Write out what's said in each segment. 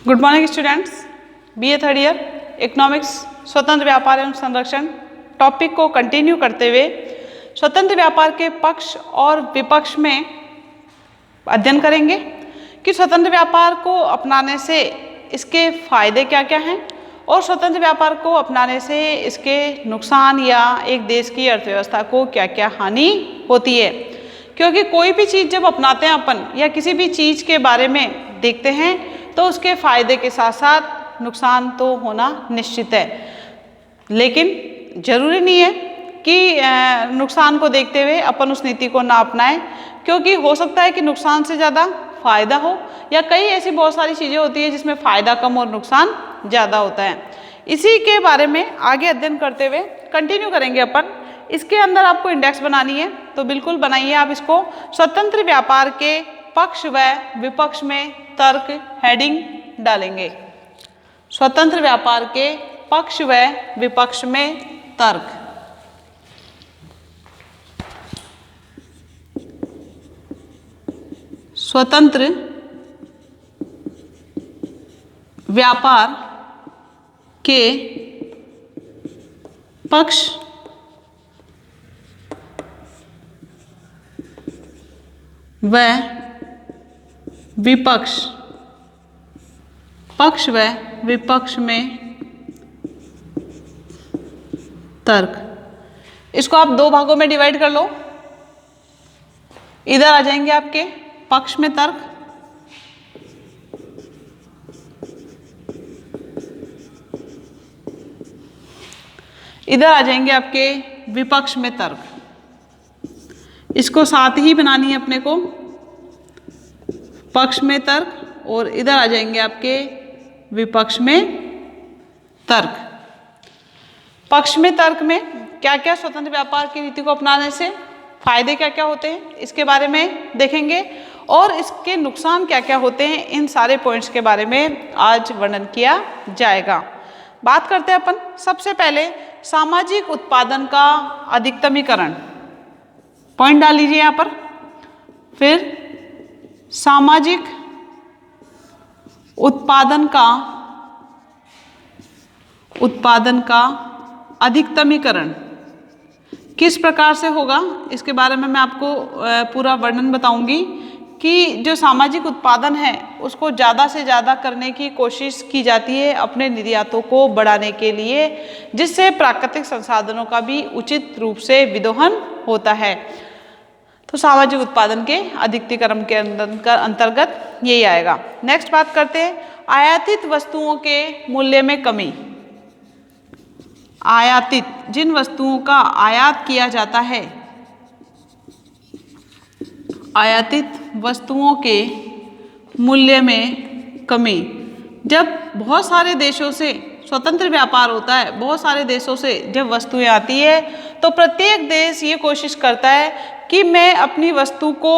Good morning students. BA third year economics स्वतंत्र व्यापार एवं संरक्षण टॉपिक को कंटिन्यू करते हुए स्वतंत्र व्यापार के पक्ष और विपक्ष में अध्ययन करेंगे कि स्वतंत्र व्यापार को अपनाने से इसके फायदे क्या क्या हैं और स्वतंत्र व्यापार को अपनाने से इसके नुकसान या एक देश की अर्थव्यवस्था को क्या क्या हानि होती है। क्योंकि कोई भी चीज़ जब अपनाते हैं अपन या किसी भी चीज़ के बारे में देखते हैं तो उसके फायदे के साथ साथ नुकसान तो होना निश्चित है, लेकिन जरूरी नहीं है कि नुकसान को देखते हुए अपन उस नीति को ना अपनाएं, क्योंकि हो सकता है कि नुकसान से ज़्यादा फायदा हो या कई ऐसी बहुत सारी चीज़ें होती है जिसमें फ़ायदा कम और नुकसान ज़्यादा होता है। इसी के बारे में आगे अध्ययन करते हुए कंटिन्यू करेंगे अपन। इसके अंदर आपको इंडेक्स बनानी है तो बिल्कुल बनाइए आप इसको। स्वतंत्र व्यापार के पक्ष व विपक्ष में तर्क हेडिंग डालेंगे। स्वतंत्र व्यापार के पक्ष व विपक्ष में तर्क। स्वतंत्र व्यापार के पक्ष व विपक्ष, पक्ष व विपक्ष में तर्क। इसको आप दो भागों में डिवाइड कर लो। इधर आ जाएंगे आपके पक्ष में तर्क, इधर आ जाएंगे आपके विपक्ष में तर्क। इसको साथ ही बनानी है अपने को, पक्ष में तर्क, और इधर आ जाएंगे आपके विपक्ष में तर्क। पक्ष में तर्क में क्या क्या स्वतंत्र व्यापार की नीति को अपनाने से फायदे क्या क्या होते हैं इसके बारे में देखेंगे और इसके नुकसान क्या क्या होते हैं, इन सारे पॉइंट्स के बारे में आज वर्णन किया जाएगा। बात करते हैं अपन सबसे पहले सामाजिक उत्पादन का अधिकतमीकरण। पॉइंट डाल लीजिए यहाँ पर। फिर सामाजिक उत्पादन का अधिकतमीकरण किस प्रकार से होगा इसके बारे में मैं आपको पूरा वर्णन बताऊंगी कि जो सामाजिक उत्पादन है उसको ज़्यादा से ज़्यादा करने की कोशिश की जाती है अपने निर्यातों को बढ़ाने के लिए, जिससे प्राकृतिक संसाधनों का भी उचित रूप से विदोहन होता है। तो सामाजिक उत्पादन के अधिकतीकरण के अंतर्गत यही आएगा। नेक्स्ट बात करते हैं आयातित वस्तुओं के मूल्य में कमी। आयातित, जिन वस्तुओं का आयात किया जाता है, आयातित वस्तुओं के मूल्य में कमी। जब बहुत सारे देशों से स्वतंत्र व्यापार होता है, बहुत सारे देशों से जब वस्तुएं आती है तो प्रत्येक देश ये कोशिश करता है कि मैं अपनी वस्तु को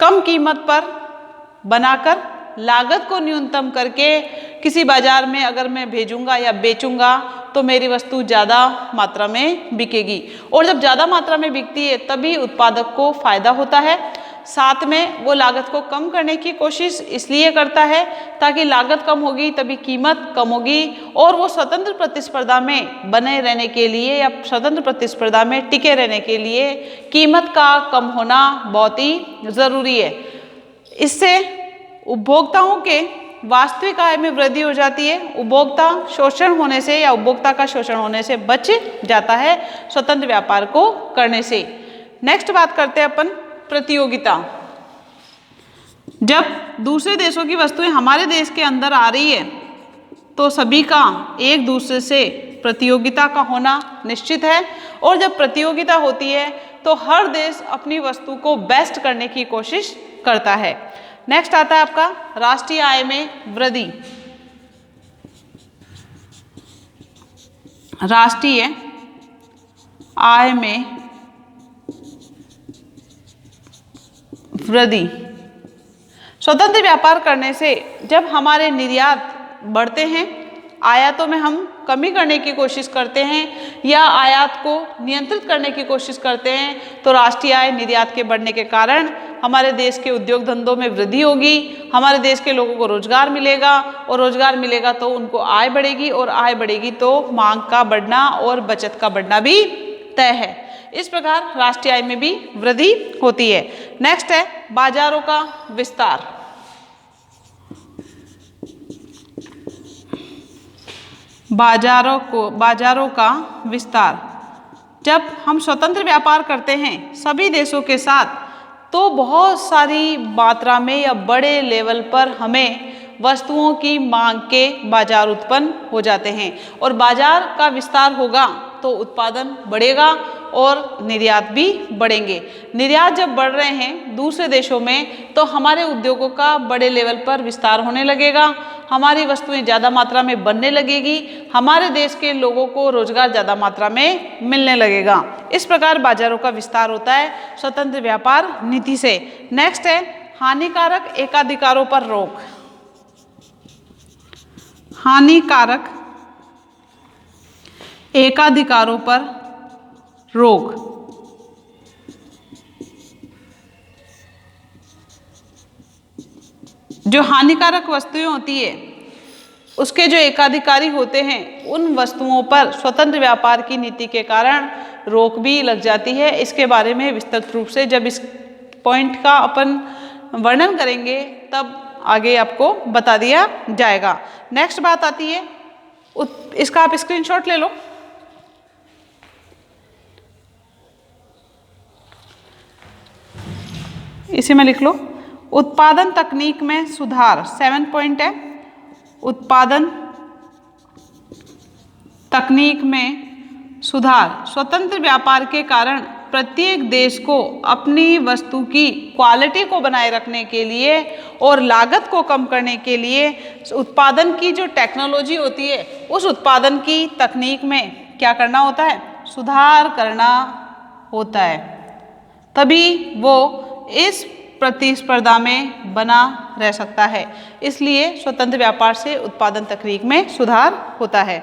कम कीमत पर बनाकर लागत को न्यूनतम करके किसी बाजार में अगर मैं भेजूंगा या बेचूंगा तो मेरी वस्तु ज़्यादा मात्रा में बिकेगी, और जब ज़्यादा मात्रा में बिकती है तभी उत्पादक को फायदा होता है। साथ में वो लागत को कम करने की कोशिश इसलिए करता है ताकि लागत कम होगी तभी कीमत कम होगी, और वो स्वतंत्र प्रतिस्पर्धा में बने रहने के लिए या स्वतंत्र प्रतिस्पर्धा में टिके रहने के लिए कीमत का कम होना बहुत ही ज़रूरी है। इससे उपभोक्ताओं के वास्तविक आय में वृद्धि हो जाती है। उपभोक्ता शोषण होने से या उपभोक्ता का शोषण होने से बच जाता है स्वतंत्र व्यापार को करने से। नेक्स्ट बात करते हैं अपन प्रतियोगिता। जब दूसरे देशों की वस्तुएं हमारे देश के अंदर आ रही है तो सभी का एक दूसरे से प्रतियोगिता का होना निश्चित है, और जब प्रतियोगिता होती है तो हर देश अपनी वस्तु को बेस्ट करने की कोशिश करता है। नेक्स्ट आता है आपका राष्ट्रीय आय में वृद्धि। राष्ट्रीय आय में वृद्धि। स्वतंत्र व्यापार करने से जब हमारे निर्यात बढ़ते हैं, आयातों में हम कमी करने की कोशिश करते हैं या आयात को नियंत्रित करने की कोशिश करते हैं, तो राष्ट्रीय आय निर्यात के बढ़ने के कारण हमारे देश के उद्योग धंधों में वृद्धि होगी, हमारे देश के लोगों को रोजगार मिलेगा, और रोजगार मिलेगा तो उनको आय बढ़ेगी, और आय बढ़ेगी तो मांग का बढ़ना और बचत का बढ़ना भी तय है। इस प्रकार राष्ट्रीय आय में भी वृद्धि होती है। नेक्स्ट है बाजारों का विस्तार। बाजारों का विस्तार। जब हम स्वतंत्र व्यापार करते हैं सभी देशों के साथ, तो बहुत सारी मात्रा में या बड़े लेवल पर हमें वस्तुओं की मांग के बाजार उत्पन्न हो जाते हैं, और बाजार का विस्तार होगा तो उत्पादन बढ़ेगा और निर्यात भी बढ़ेंगे। निर्यात जब बढ़ रहे हैं दूसरे देशों में, तो हमारे उद्योगों का बड़े लेवल पर विस्तार होने लगेगा, हमारी वस्तुएं ज़्यादा मात्रा में बनने लगेगी, हमारे देश के लोगों को रोजगार ज़्यादा मात्रा में मिलने लगेगा। इस प्रकार बाजारों का विस्तार होता है स्वतंत्र व्यापार नीति से। नेक्स्ट है हानिकारक एकाधिकारों पर रोक। हानिकारक एकाधिकारों पर रोक। जो हानिकारक वस्तुएं होती है उसके जो एकाधिकारी होते हैं उन वस्तुओं पर स्वतंत्र व्यापार की नीति के कारण रोक भी लग जाती है। इसके बारे में विस्तृत रूप से जब इस पॉइंट का अपन वर्णन करेंगे तब आगे आपको बता दिया जाएगा। नेक्स्ट बात आती है, इसका आप स्क्रीनशॉट ले लो। इसी में लिख लो उत्पादन तकनीक में सुधार। 7 पॉइंट है उत्पादन तकनीक में सुधार। स्वतंत्र व्यापार के कारण प्रत्येक देश को अपनी वस्तु की क्वालिटी को बनाए रखने के लिए और लागत को कम करने के लिए उत्पादन की जो टेक्नोलॉजी होती है उस उत्पादन की तकनीक में क्या करना होता है, सुधार करना होता है, तभी वो इस प्रतिस्पर्धा में बना रह सकता है। इसलिए स्वतंत्र व्यापार से उत्पादन तकनीक में सुधार होता है।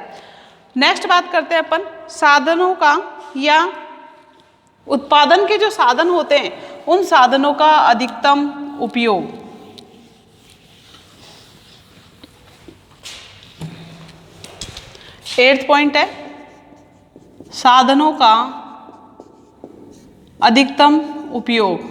नेक्स्ट बात करते हैं अपन साधनों का, या उत्पादन के जो साधन होते हैं उन साधनों का अधिकतम उपयोग। एट्थ पॉइंट है साधनों का अधिकतम उपयोग।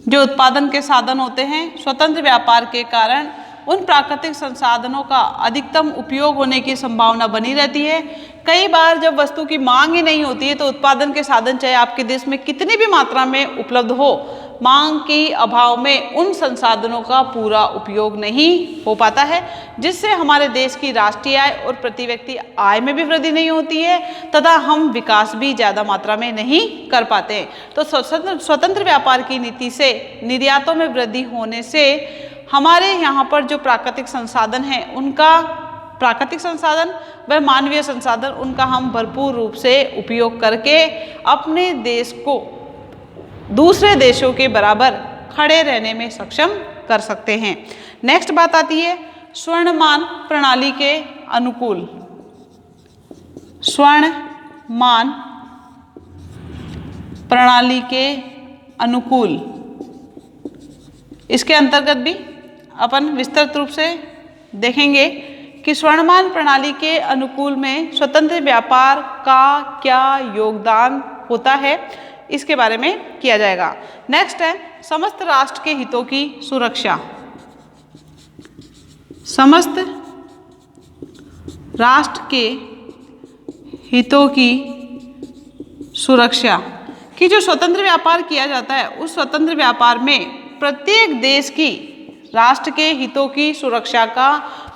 जो उत्पादन के साधन होते हैं स्वतंत्र व्यापार के कारण उन प्राकृतिक संसाधनों का अधिकतम उपयोग होने की संभावना बनी रहती है। कई बार जब वस्तु की मांग ही नहीं होती है तो उत्पादन के साधन चाहे आपके देश में कितनी भी मात्रा में उपलब्ध हो, मांग के अभाव में उन संसाधनों का पूरा उपयोग नहीं हो पाता है, जिससे हमारे देश की राष्ट्रीय आय और प्रति व्यक्ति आय में भी वृद्धि नहीं होती है तथा हम विकास भी ज़्यादा मात्रा में नहीं कर पाते हैं। तो स्वतंत्र व्यापार की नीति से निर्यातों में वृद्धि होने से हमारे यहाँ पर जो प्राकृतिक संसाधन हैं उनका, प्राकृतिक संसाधन व मानवीय संसाधन, उनका हम भरपूर रूप से उपयोग करके अपने देश को दूसरे देशों के बराबर खड़े रहने में सक्षम कर सकते हैं। नेक्स्ट बात आती है स्वर्णमान प्रणाली के अनुकूल। स्वर्णमान प्रणाली के अनुकूल, इसके अंतर्गत भी अपन विस्तृत रूप से देखेंगे कि स्वर्णमान प्रणाली के अनुकूल में स्वतंत्र व्यापार का क्या योगदान होता है, इसके बारे में किया जाएगा। नेक्स्ट है समस्त राष्ट्र के हितों की सुरक्षा। समस्त राष्ट्र के हितों की सुरक्षा कि जो स्वतंत्र व्यापार किया जाता है उस स्वतंत्र व्यापार में प्रत्येक देश की राष्ट्र के हितों की सुरक्षा का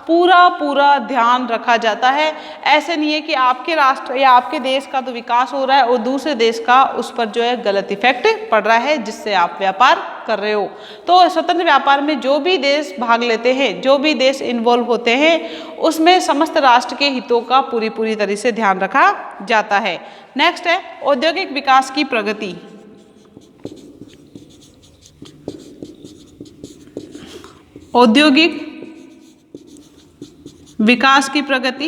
पूरा ध्यान रखा जाता है। ऐसे नहीं है कि आपके राष्ट्र या आपके देश का तो विकास हो रहा है और दूसरे देश का उस पर जो है गलत इफेक्ट पड़ रहा है जिससे आप व्यापार कर रहे हो। तो स्वतंत्र व्यापार में जो भी देश भाग लेते हैं, जो भी देश इन्वॉल्व होते हैं, उसमें समस्त राष्ट्र के हितों का पूरी तरह से ध्यान रखा जाता है। नेक्स्ट है औद्योगिक विकास की प्रगति। औद्योगिक विकास की प्रगति,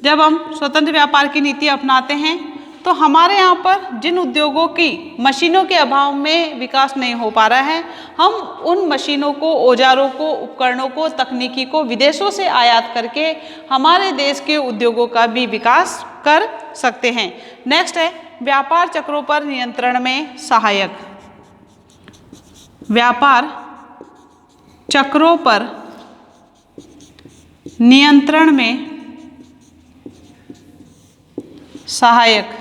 जब हम स्वतंत्र व्यापार की नीति अपनाते हैं तो तो हमारे यहाँ पर जिन उद्योगों की मशीनों के अभाव में विकास नहीं हो पा रहा है, हम उन मशीनों को, औजारों को, उपकरणों को, तकनीकी को विदेशों से आयात करके हमारे देश के उद्योगों का भी विकास कर सकते हैं। नेक्स्ट है व्यापार चक्रों पर नियंत्रण में सहायक। व्यापार चक्रों पर नियंत्रण में सहायक।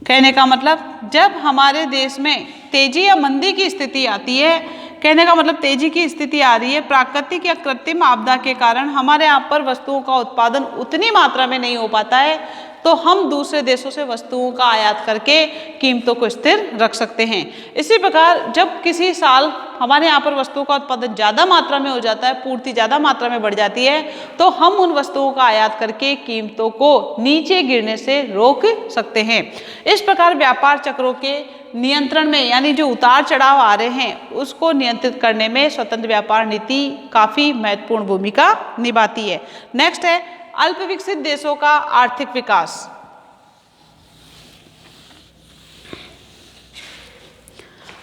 कहने का मतलब जब हमारे देश में तेजी या मंदी की स्थिति आती है, कहने का मतलब तेजी की स्थिति आ रही है, प्राकृतिक या कृत्रिम आपदा के कारण हमारे यहाँ पर वस्तुओं का उत्पादन उतनी मात्रा में नहीं हो पाता है, तो हम दूसरे देशों से वस्तुओं का आयात करके कीमतों को स्थिर रख सकते हैं। इसी प्रकार जब किसी साल हमारे यहाँ पर वस्तुओं का उत्पादन ज़्यादा मात्रा में हो जाता है, पूर्ति ज़्यादा मात्रा में बढ़ जाती है, तो हम उन वस्तुओं का आयात करके कीमतों को नीचे गिरने से रोक सकते हैं। इस प्रकार व्यापार चक्रों के नियंत्रण में, यानी जो उतार चढ़ाव आ रहे हैं उसको नियंत्रित करने में स्वतंत्र व्यापार नीति काफ़ी महत्वपूर्ण भूमिका निभाती है। नेक्स्ट है अल्प विकसित देशों का आर्थिक विकास।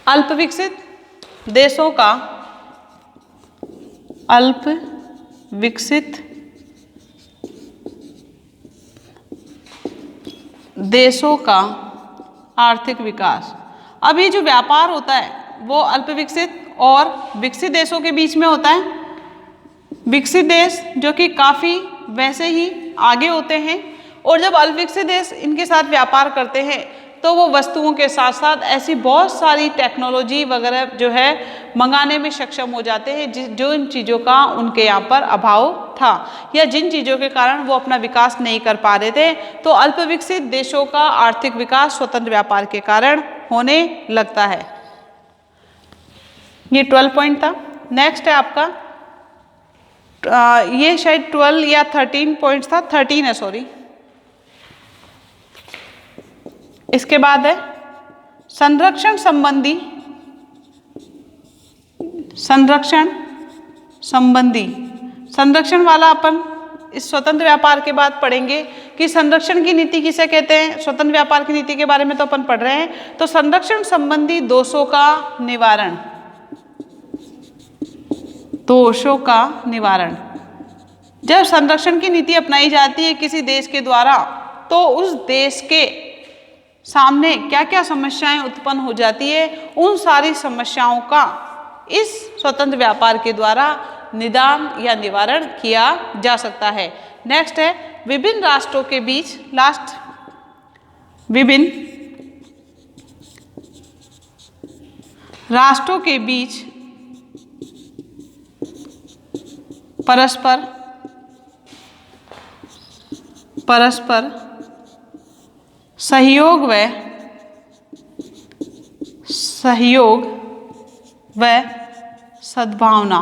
अल्प विकसित देशों का, अल्प विकसित देशों का आर्थिक विकास। अब ये जो व्यापार होता है वो अल्प विकसित और विकसित देशों के बीच में होता है। विकसित देश जो कि काफ़ी वैसे ही आगे होते हैं, और जब अल्प विकसित देश इनके साथ व्यापार करते हैं तो वो वस्तुओं के साथ साथ ऐसी बहुत सारी टेक्नोलॉजी वगैरह जो है मंगाने में सक्षम हो जाते हैं जो इन चीज़ों का उनके यहाँ पर अभाव था, या जिन चीज़ों के कारण वो अपना विकास नहीं कर पा रहे थे। तो अल्प विकसित देशों का आर्थिक विकास स्वतंत्र व्यापार के कारण होने लगता है। ये 12 पॉइंट था। नेक्स्ट है आपका ये शायद 12 या 13 पॉइंट्स था, 13 है सॉरी। इसके बाद है संरक्षण संबंधी, संरक्षण वाला अपन इस स्वतंत्र व्यापार के बाद पढ़ेंगे कि संरक्षण की नीति किसे कहते हैं। स्वतंत्र व्यापार की नीति के बारे में तो अपन पढ़ रहे हैं। तो संरक्षण संबंधी दोषों का निवारण, दोषों का निवारण। जब संरक्षण की नीति अपनाई जाती है किसी देश के द्वारा, तो उस देश के सामने क्या क्या समस्याएं उत्पन्न हो जाती है, उन सारी समस्याओं का इस स्वतंत्र व्यापार के द्वारा निदान या निवारण किया जा सकता है। नेक्स्ट है विभिन्न राष्ट्रों के बीच, लास्ट, विभिन्न राष्ट्रों के बीच परस्पर सहयोग व सद्भावना।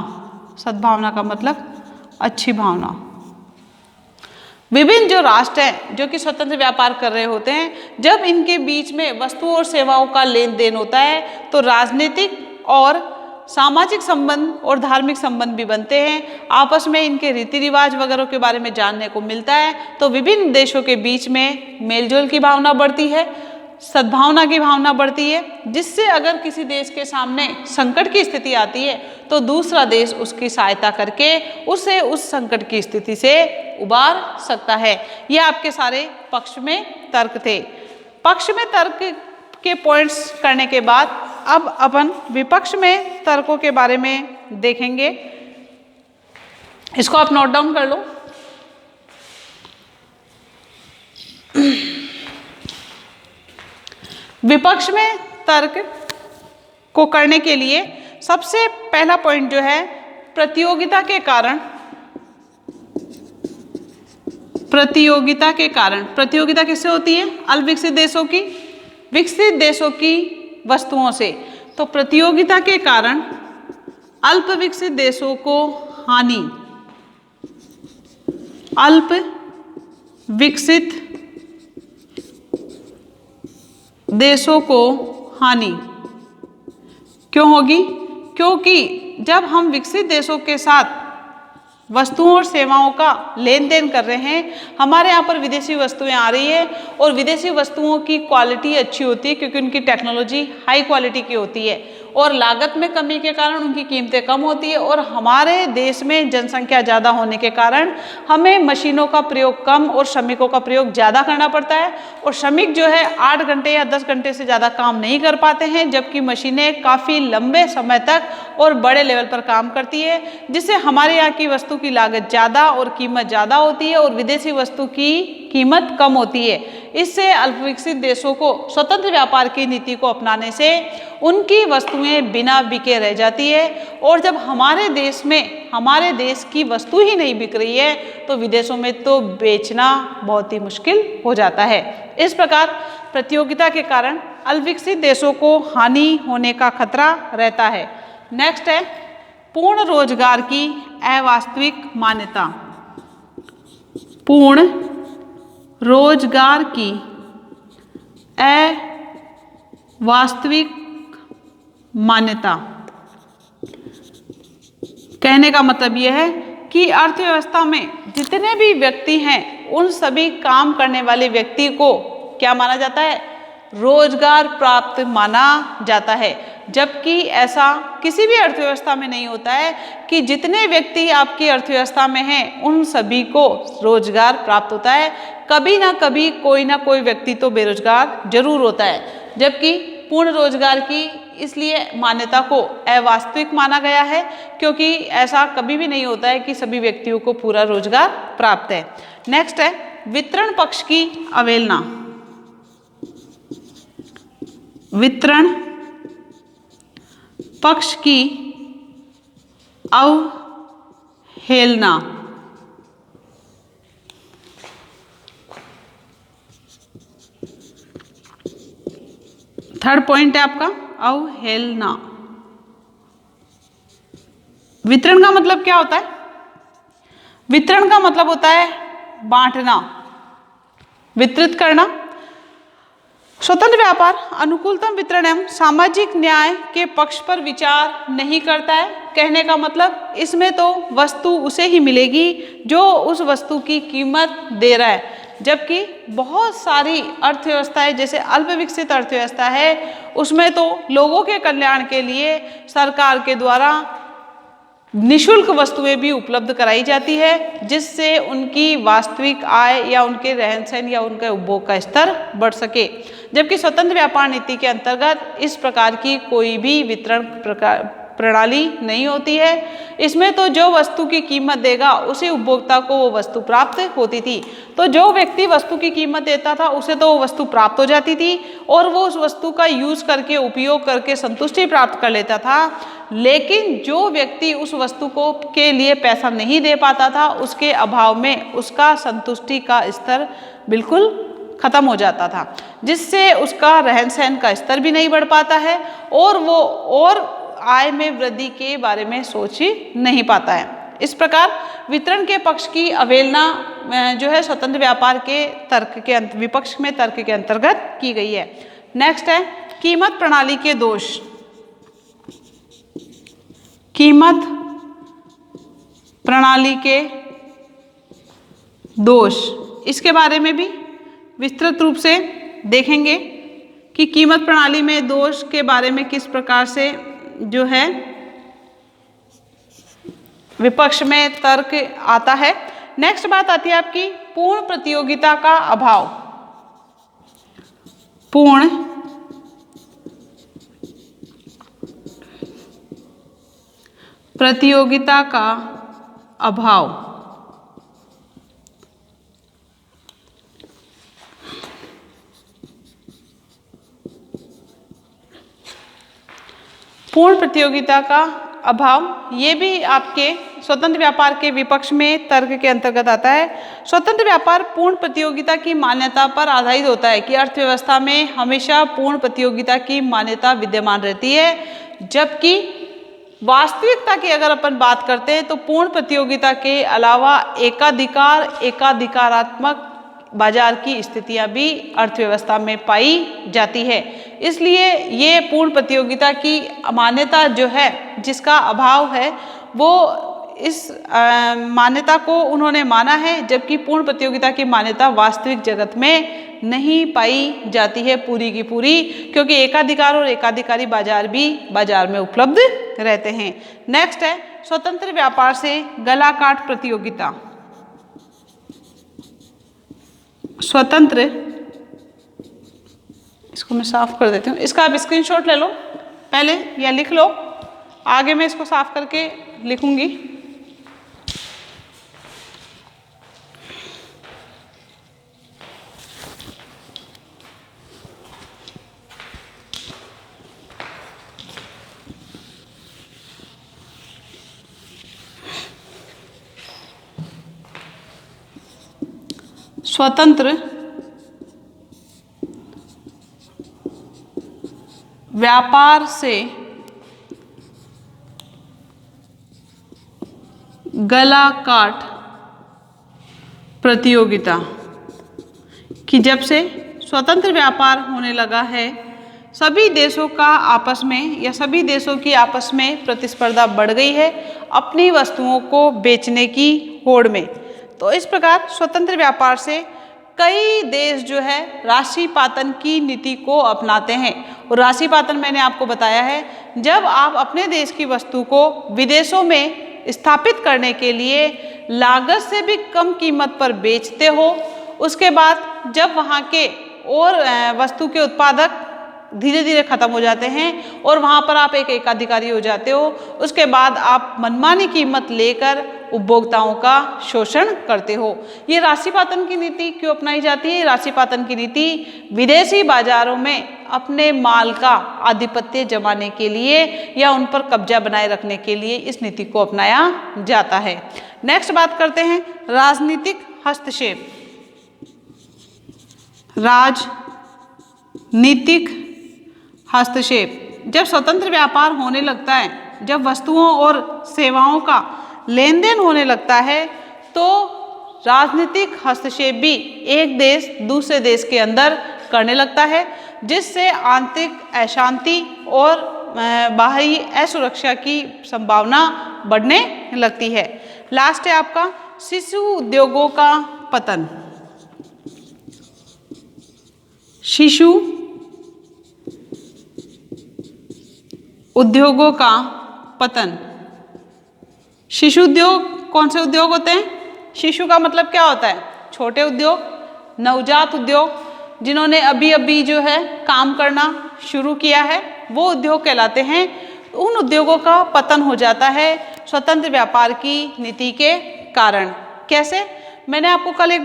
सद्भावना का मतलब अच्छी भावना। विभिन्न जो राष्ट्र हैं जो कि स्वतंत्र व्यापार कर रहे होते हैं, जब इनके बीच में वस्तुओं और सेवाओं का लेन देन होता है तो राजनीतिक और सामाजिक संबंध और धार्मिक संबंध भी बनते हैं। आपस में इनके रीति रिवाज वगैरह के बारे में जानने को मिलता है। तो विभिन्न देशों के बीच में मेलजोल की भावना बढ़ती है, सद्भावना की भावना बढ़ती है, जिससे अगर किसी देश के सामने संकट की स्थिति आती है तो दूसरा देश उसकी सहायता करके उसे उस संकट की स्थिति से उबार सकता है। ये आपके सारे पक्ष में तर्क थे। पक्ष में तर्क के पॉइंट्स करने के बाद अब अपन विपक्ष में तर्कों के बारे में देखेंगे। इसको आप नोट डाउन कर लो। विपक्ष में तर्क को करने के लिए सबसे पहला पॉइंट जो है प्रतियोगिता के कारण। प्रतियोगिता के कारण, प्रतियोगिता किससे होती है? अल्प विकसित देशों की विकसित देशों की वस्तुओं से। तो प्रतियोगिता के कारण अल्प विकसित देशों को हानि, अल्प विकसित देशों को हानि क्यों होगी? क्योंकि जब हम विकसित देशों के साथ वस्तुओं और सेवाओं का लेन देन कर रहे हैं, हमारे यहाँ पर विदेशी वस्तुएं आ रही है और विदेशी वस्तुओं की क्वालिटी अच्छी होती है क्योंकि उनकी टेक्नोलॉजी हाई क्वालिटी की होती है और लागत में कमी के कारण उनकी कीमतें कम होती है और हमारे देश में जनसंख्या ज़्यादा होने के कारण हमें मशीनों का प्रयोग कम और श्रमिकों का प्रयोग ज़्यादा करना पड़ता है और श्रमिक जो है 8 घंटे या 10 घंटे से ज़्यादा काम नहीं कर पाते हैं, जबकि मशीनें काफ़ी लंबे समय तक और बड़े लेवल पर काम करती है, जिससे हमारे यहाँ की वस्तु की लागत ज़्यादा और कीमत ज़्यादा होती है और विदेशी वस्तु की कीमत कम होती है। इससे अल्पविकसित देशों को स्वतंत्र व्यापार की नीति को अपनाने से उनकी वस्तुएं बिना बिके रह जाती है और जब हमारे देश में हमारे देश की वस्तु ही नहीं बिक रही है तो विदेशों में तो बेचना बहुत ही मुश्किल हो जाता है। इस प्रकार प्रतियोगिता के कारण अल्पविकसित देशों को हानि होने का खतरा रहता है। नेक्स्ट है पूर्ण रोजगार की अवास्तविक मान्यता। पूर्ण रोजगार की अवास्तविक मान्यता कहने का मतलब यह है कि अर्थव्यवस्था में जितने भी व्यक्ति हैं उन सभी काम करने वाले व्यक्ति को क्या माना जाता है, रोजगार प्राप्त माना जाता है, जबकि ऐसा किसी भी अर्थव्यवस्था में नहीं होता है कि जितने व्यक्ति आपकी अर्थव्यवस्था में हैं उन सभी को रोजगार प्राप्त होता है। कभी ना कभी कोई ना कोई व्यक्ति तो बेरोजगार जरूर होता है, जबकि पूर्ण रोजगार की इसलिए मान्यता को अवास्तविक माना गया है क्योंकि ऐसा कभी भी नहीं होता है कि सभी व्यक्तियों को पूरा रोजगार प्राप्त है। नेक्स्ट है वितरण पक्ष की अवहेलना। वितरण पक्ष की अवहेलना। थर्ड पॉइंट है आपका अवहेलना। वितरण का मतलब क्या होता है? वितरण का मतलब होता है बांटना, वितरित करना। स्वतंत्र व्यापार अनुकूलतम वितरण एवं सामाजिक न्याय के पक्ष पर विचार नहीं करता है। कहने का मतलब इसमें तो वस्तु उसे ही मिलेगी जो उस वस्तु की कीमत दे रहा है, जबकि बहुत सारी अर्थव्यवस्थाएं जैसे अल्पविकसित अर्थव्यवस्था है उसमें तो लोगों के कल्याण के लिए सरकार के द्वारा निःशुल्क वस्तुएं भी उपलब्ध कराई जाती है, जिससे उनकी वास्तविक आय या उनके रहन सहन या उनके उपभोग का स्तर बढ़ सके। जबकि स्वतंत्र व्यापार नीति के अंतर्गत इस प्रकार की कोई भी वितरण प्रणाली नहीं होती है। इसमें तो जो वस्तु की कीमत देगा उसे उपभोक्ता को वो वस्तु प्राप्त होती थी। तो जो व्यक्ति वस्तु की कीमत देता था उसे तो वो वस्तु प्राप्त हो जाती थी और वो उस वस्तु का यूज करके उपयोग करके संतुष्टि प्राप्त कर लेता था। लेकिन जो व्यक्ति उस वस्तु को के लिए पैसा नहीं दे पाता था उसके अभाव में उसका संतुष्टि का स्तर बिल्कुल खत्म हो जाता था, जिससे उसका रहन सहन का स्तर भी नहीं बढ़ पाता है और वो और आय में वृद्धि के बारे में सोच ही नहीं पाता है। इस प्रकार वितरण के पक्ष की अवहेलना जो है स्वतंत्र व्यापार के तर्क के विपक्ष में तर्क के अंतर्गत की गई है। नेक्स्ट है कीमत प्रणाली के दोष। कीमत प्रणाली के दोष, इसके बारे में भी विस्तृत रूप से देखेंगे कि कीमत प्रणाली में दोष के बारे में किस प्रकार से जो है विपक्ष में तर्क आता है। नेक्स्ट बात आती है आपकी पूर्ण प्रतियोगिता का अभाव। पूर्ण प्रतियोगिता का अभाव। पूर्ण प्रतियोगिता का अभाव ये भी आपके स्वतंत्र व्यापार के विपक्ष में तर्क के अंतर्गत आता है। स्वतंत्र व्यापार पूर्ण प्रतियोगिता की मान्यता पर आधारित होता है कि अर्थव्यवस्था में हमेशा पूर्ण प्रतियोगिता की मान्यता विद्यमान रहती है, जबकि वास्तविकता की अगर अपन बात करते हैं तो पूर्ण प्रतियोगिता के अलावा एकाधिकारात्मक बाजार की स्थितियां भी अर्थव्यवस्था में पाई जाती है। इसलिए ये पूर्ण प्रतियोगिता की मान्यता जो है जिसका अभाव है वो इस मान्यता को उन्होंने माना है, जबकि पूर्ण प्रतियोगिता की मान्यता वास्तविक जगत में नहीं पाई जाती है पूरी की पूरी, क्योंकि एकाधिकार और एकाधिकारी बाजार भी बाजार में उपलब्ध रहते हैं। नेक्स्ट है स्वतंत्र व्यापार से गला काट प्रतियोगिता। स्वतंत्र, इसको मैं साफ कर देती हूँ, इसका आप स्क्रीनशॉट ले लो पहले या लिख लो, आगे मैं इसको साफ करके लिखूंगी। स्वतंत्र व्यापार से गला काट प्रतियोगिता कि जब से स्वतंत्र व्यापार होने लगा है, सभी देशों का आपस में या सभी देशों की आपस में प्रतिस्पर्धा बढ़ गई है अपनी वस्तुओं को बेचने की होड़ में। तो इस प्रकार स्वतंत्र व्यापार से कई देश जो है राशिपातन की नीति को अपनाते हैं। और राशिपातन मैंने आपको बताया है, जब आप अपने देश की वस्तु को विदेशों में स्थापित करने के लिए लागत से भी कम कीमत पर बेचते हो, उसके बाद जब वहाँ के और वस्तु के उत्पादक धीरे धीरे खत्म हो जाते हैं और वहाँ पर आप एक एकाधिकारी हो जाते हो, उसके बाद आप मनमानी कीमत लेकर उपभोक्ताओं का शोषण करते हो। ये राशिपातन की नीति क्यों अपनाई जाती है? राशिपातन की नीति विदेशी बाजारों में अपने माल का आधिपत्य जमाने के लिए या उन पर कब्जा बनाए रखने के लिए इस नीति को अपनाया जाता है। नेक्स्ट बात करते हैं राजनीतिक हस्तक्षेप। राजनीतिक हस्तक्षेप, जब स्वतंत्र व्यापार होने लगता है, जब वस्तुओं और सेवाओं का लेन देन होने लगता है, तो राजनीतिक हस्तक्षेप भी एक देश दूसरे देश के अंदर करने लगता है, जिससे आंतरिक अशांति और बाहरी असुरक्षा की संभावना बढ़ने लगती है। लास्ट है आपका शिशु उद्योगों का पतन। शिशु उद्योगों का पतन। शिशु उद्योग कौन से उद्योग होते हैं? शिशु का मतलब क्या होता है? छोटे उद्योग, नवजात उद्योग, जिन्होंने अभी अभी जो है काम करना शुरू किया है, वो उद्योग कहलाते हैं। उन उद्योगों का पतन हो जाता है स्वतंत्र व्यापार की नीति के कारण। कैसे? मैंने आपको कल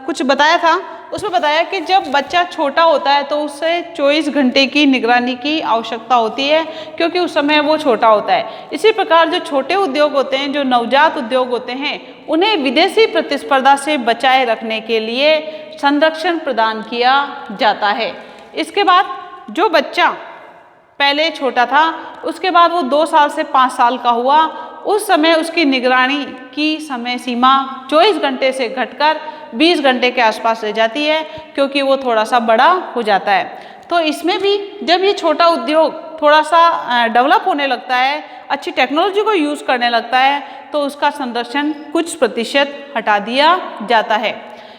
कुछ बताया था, उसमें बताया कि जब बच्चा छोटा होता है तो उससे 24 घंटे की निगरानी की आवश्यकता होती है, क्योंकि उस समय वो छोटा होता है। इसी प्रकार जो छोटे उद्योग होते हैं, जो नवजात उद्योग होते हैं, उन्हें विदेशी प्रतिस्पर्धा से बचाए रखने के लिए संरक्षण प्रदान किया जाता है। इसके बाद जो बच्चा पहले छोटा था, उसके बाद वो 2 साल से 5 साल का हुआ, उस समय उसकी निगरानी की समय सीमा 24 घंटे से घटकर 20 घंटे के आसपास रह जाती है, क्योंकि वो थोड़ा सा बड़ा हो जाता है। तो इसमें भी जब ये छोटा उद्योग थोड़ा सा डेवलप होने लगता है, अच्छी टेक्नोलॉजी को यूज़ करने लगता है, तो उसका संरक्षण कुछ प्रतिशत हटा दिया जाता है।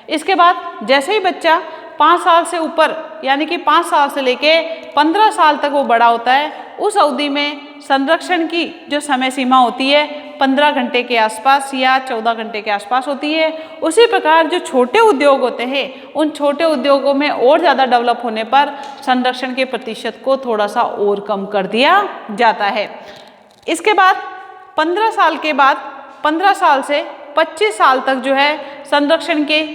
इसके बाद जैसे ही बच्चा 5 साल से ऊपर, यानी कि 5 साल से लेके 15 साल तक वो बड़ा होता है, उस अवधि में संरक्षण की जो समय सीमा होती है 15 घंटे के आसपास या 14 घंटे के आसपास होती है। उसी प्रकार जो छोटे उद्योग होते हैं, उन छोटे उद्योगों में और ज़्यादा डेवलप होने पर संरक्षण के प्रतिशत को थोड़ा सा और कम कर दिया जाता है। इसके बाद 15 साल के बाद 15 साल से 25 साल तक जो है संरक्षण के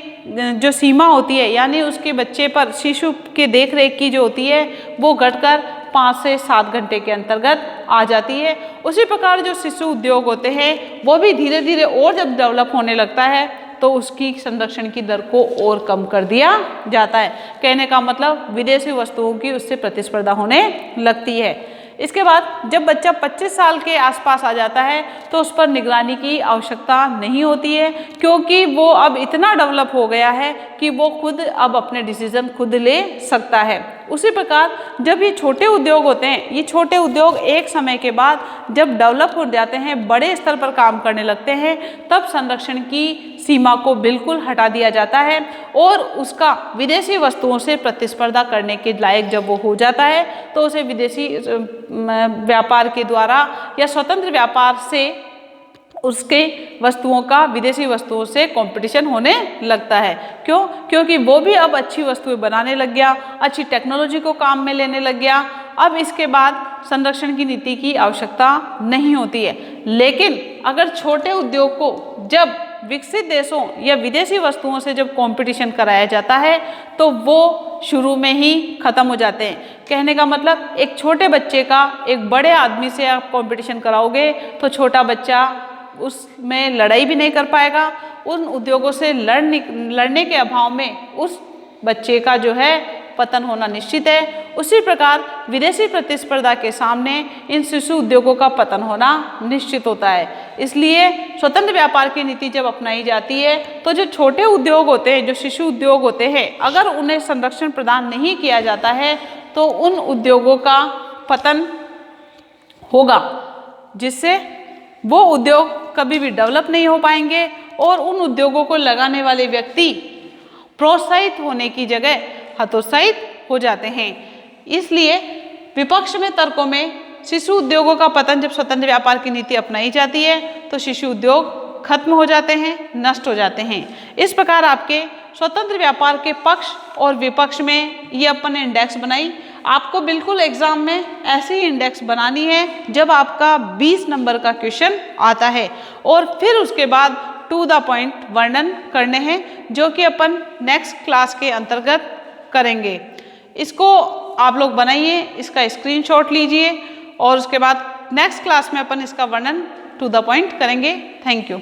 जो सीमा होती है, यानी उसके बच्चे पर शिशु के देख रेख की जो होती है, वो घटकर 5 से 7 घंटे के अंतर्गत आ जाती है। उसी प्रकार जो शिशु उद्योग होते हैं, वो भी धीरे धीरे और जब डेवलप होने लगता है, तो उसकी संरक्षण की दर को और कम कर दिया जाता है। कहने का मतलब विदेशी वस्तुओं की उससे प्रतिस्पर्धा होने लगती है। इसके बाद जब बच्चा 25 साल के आसपास आ जाता है तो उस पर निगरानी की आवश्यकता नहीं होती है, क्योंकि वो अब इतना डेवलप हो गया है कि वो खुद अब अपने डिसीजन खुद ले सकता है। उसी प्रकार जब ये छोटे उद्योग होते हैं, ये छोटे उद्योग एक समय के बाद जब डेवलप हो जाते हैं, बड़े स्तर पर काम करने लगते हैं, तब संरक्षण की सीमा को बिल्कुल हटा दिया जाता है और उसका विदेशी वस्तुओं से प्रतिस्पर्धा करने के लायक जब वो हो जाता है तो उसे विदेशी व्यापार के द्वारा या स्वतंत्र व्यापार से उसके वस्तुओं का विदेशी वस्तुओं से कंपटीशन होने लगता है। क्यों? क्योंकि वो भी अब अच्छी वस्तुएं बनाने लग गया, अच्छी टेक्नोलॉजी को काम में लेने लग गया। अब इसके बाद संरक्षण की नीति की आवश्यकता नहीं होती है। लेकिन अगर छोटे उद्योग को जब विकसित देशों या विदेशी वस्तुओं से जब कंपटीशन कराया जाता है तो वो शुरू में ही खत्म हो जाते हैं। कहने का मतलब, एक छोटे बच्चे का एक बड़े आदमी से आप कंपटीशन कराओगे तो छोटा बच्चा उसमें लड़ाई भी नहीं कर पाएगा। उन उद्योगों से लड़ने के अभाव में उस बच्चे का जो है पतन होना निश्चित है। उसी प्रकार विदेशी प्रतिस्पर्धा के सामने इन शिशु उद्योगों का पतन होना निश्चित होता है। इसलिए स्वतंत्र व्यापार की नीति जब अपनाई जाती है तो जो छोटे उद्योग होते हैं, जो शिशु उद्योग होते हैं, अगर उन्हें संरक्षण प्रदान नहीं किया जाता है तो उन उद्योगों का पतन होगा, जिससे वो उद्योग कभी भी डेवलप नहीं हो पाएंगे और उन उद्योगों को लगाने वाले व्यक्ति प्रोत्साहित होने की जगह हतोत्साहित हो जाते हैं। इसलिए विपक्ष में तर्कों में शिशु उद्योगों का पतन जब स्वतंत्र व्यापार की नीति अपनाई जाती है तो शिशु उद्योग खत्म हो जाते हैं, नष्ट हो जाते हैं। इस प्रकार आपके स्वतंत्र व्यापार के पक्ष और विपक्ष में ये अपन ने इंडेक्स बनाई। आपको बिल्कुल एग्जाम में ऐसी ही इंडेक्स बनानी है जब आपका 20 नंबर का क्वेश्चन आता है और फिर उसके बाद टू द पॉइंट वर्णन करने हैं, जो कि अपन नेक्स्ट क्लास के अंतर्गत करेंगे। इसको आप लोग बनाइए, इसका स्क्रीनशॉट लीजिए और उसके बाद नेक्स्ट क्लास में अपन इसका वर्णन टू द पॉइंट करेंगे। Thank you.